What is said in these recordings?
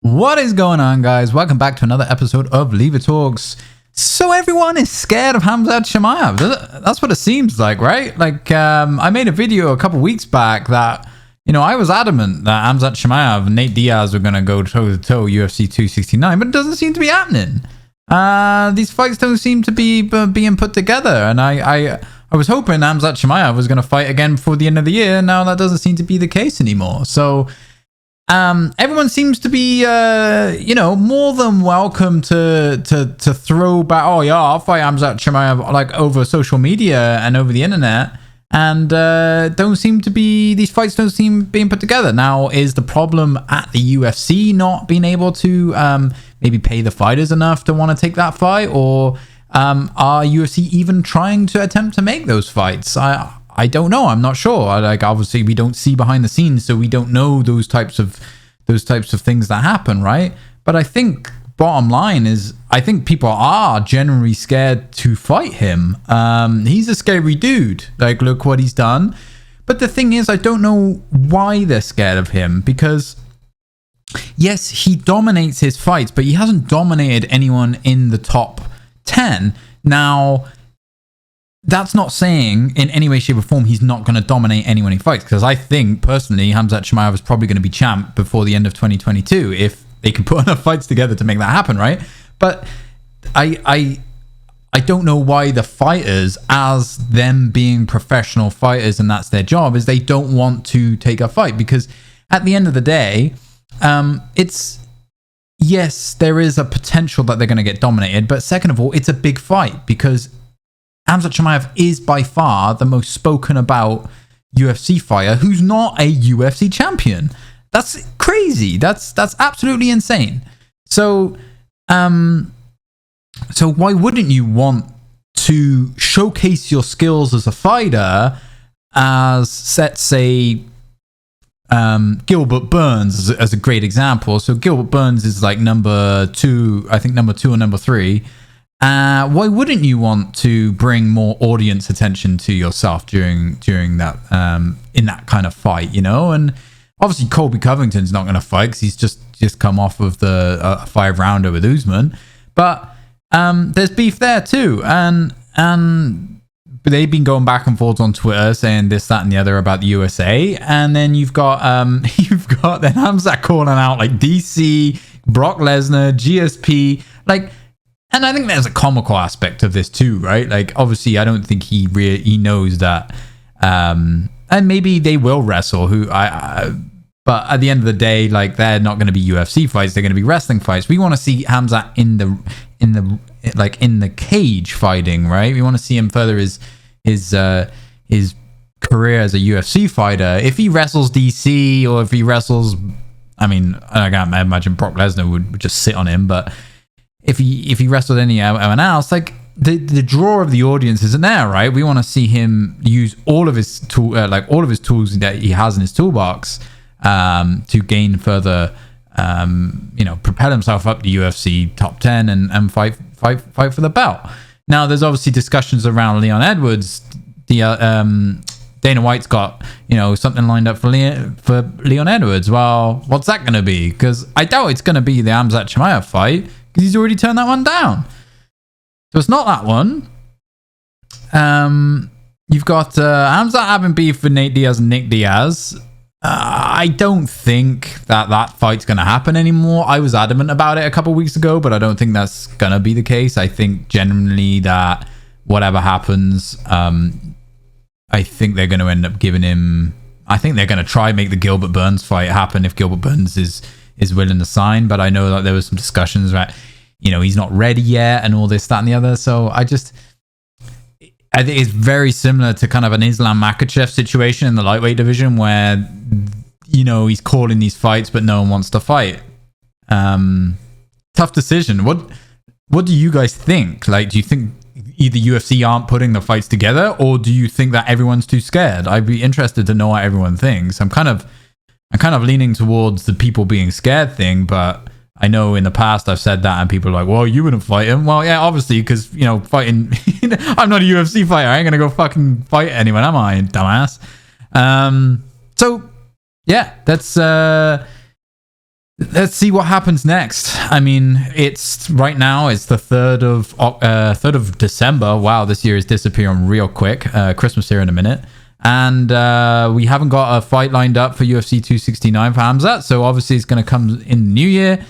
What is going on, guys? Welcome back to another episode of Leave It Talks. So everyone is scared of Khamzat Chimaev. That's what it seems like, right? Like, I made a video a couple weeks back that, you know, I was adamant that Khamzat Chimaev and Nate Diaz were going to go toe-to-toe UFC 269, but it doesn't seem to be happening. These fights don't seem to be being put together, and I was hoping Khamzat Chimaev was going to fight again before the end of the year. Now that doesn't seem to be the case anymore. So everyone seems to be, you know, more than welcome to throw back. Oh yeah, I'll fight Khamzat Chimaev like over social media and over the internet, and these fights don't seem being put together. Now, is the problem at the UFC not being able to maybe pay the fighters enough to want to take that fight, or are UFC even trying to attempt to make those fights? I don't know. I'm not sure. Like, obviously we don't see behind the scenes, so we don't know those types of things that happen, right? But I think bottom line is, I think people are generally scared to fight him. He's a scary dude. Like, look what he's done. But the thing is, I don't know why they're scared of him, because yes, he dominates his fights, but he hasn't dominated anyone in the top 10. Now, that's not saying in any way, shape, or form he's not going to dominate anyone he fights, because I think personally Khamzat Chimaev is probably going to be champ before the end of 2022 if they can put enough fights together to make that happen, right? But I don't know why the fighters, as them being professional fighters and that's their job, is they don't want to take a fight, because at the end of the day, yes, there is a potential that they're going to get dominated, but second of all, it's a big fight, because Khamzat Chimaev is by far the most spoken about UFC fighter who's not a UFC champion. That's crazy. That's absolutely insane. So why wouldn't you want to showcase your skills as a fighter, as, let's say, Gilbert Burns as a great example. So Gilbert Burns is like number 2 or number 3. Why wouldn't you want to bring more audience attention to yourself during that in that kind of fight, you know? And obviously Colby Covington's not going to fight because he's just come off of the 5-rounder with Usman, but there's beef there too, and they've been going back and forth on Twitter saying this, that, and the other about the USA, and then you've got then Khamzat calling out like DC, Brock Lesnar, GSP, like. And I think there's a comical aspect of this too, right? Like, obviously, I don't think he knows that, and maybe they will wrestle. But at the end of the day, like, they're not going to be UFC fights; they're going to be wrestling fights. We want to see Khamzat in the cage fighting, right? We want to see him further his career as a UFC fighter. If he wrestles DC, or if he wrestles, I mean, I can't imagine Brock Lesnar would just sit on him, but if he wrestled anyone else, like the draw of the audience isn't there, right? We want to see him use all of his tools that he has in his toolbox to gain further, propel himself up the UFC top 10 and fight for the belt. Now, there's obviously discussions around Leon Edwards. Dana White's got, something lined up for Leon Edwards. Well, what's that going to be? Because I doubt it's going to be the Khamzat Chimaev fight, because he's already turned that one down. So it's not that one. You've got Khamzat having beef with Nate Diaz and Nick Diaz. I don't think that fight's going to happen anymore. I was adamant about it a couple weeks ago, but I don't think that's going to be the case. I think generally that whatever happens, I think they're going to end up giving him... I think they're going to try and make the Gilbert Burns fight happen if Gilbert Burns is willing to sign, but I know that there was some discussions about, he's not ready yet and all this, that, and the other. So I think it's very similar to kind of an Islam Makhachev situation in the lightweight division where, he's calling these fights, but no one wants to fight. Tough decision. What do you guys think? Like, do you think either UFC aren't putting the fights together, or do you think that everyone's too scared? I'd be interested to know what everyone thinks. I'm kind of leaning towards the people being scared thing, but I know in the past I've said that and people are like, well, you wouldn't fight him. Well, yeah, obviously, because, you know, fighting, I'm not a UFC fighter. I ain't going to go fucking fight anyone, am I, dumbass? So, yeah, let's see what happens next. I mean, it's right now, it's the 3rd of December. Wow, this year is disappearing real quick. Christmas here in a minute. And we haven't got a fight lined up for UFC 269 for Khamzat. So obviously it's going to come in the new year.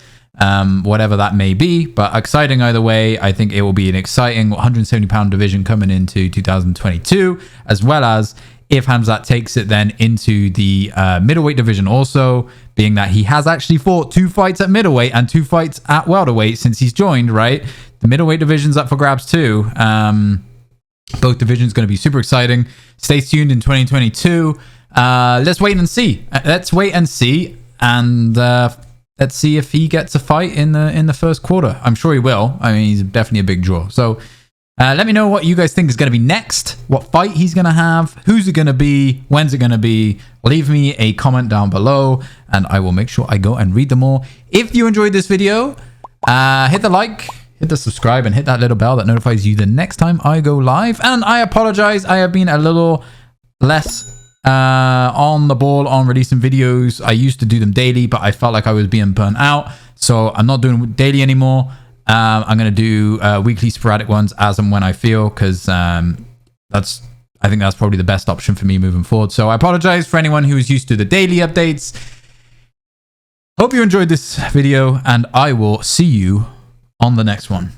Whatever that may be, but exciting either way. I think it will be an exciting 170-pound division coming into 2022, as well as if Khamzat takes it then into the middleweight division also, being that he has actually fought 2 fights at middleweight and 2 fights at welterweight since he's joined, right? The middleweight division's up for grabs too. Both divisions going to be super exciting. Stay tuned in 2022. Let's wait and see. And let's see if he gets a fight in the first quarter. I'm sure he will. I mean, he's definitely a big draw. So let me know what you guys think is going to be next. What fight he's going to have. Who's it going to be? When's it going to be? Leave me a comment down below and I will make sure I go and read them all. If you enjoyed this video, hit the like, hit the subscribe, and hit that little bell that notifies you the next time I go live. And I apologize. I have been a little less on the ball on releasing videos. I used to do them daily, but I felt like I was being burnt out, so I'm not doing daily anymore. I'm gonna do weekly sporadic ones as and when I feel, because I think that's probably the best option for me moving forward. So I apologize for anyone who is used to the daily updates. Hope you enjoyed this video, and I will see you on the next one.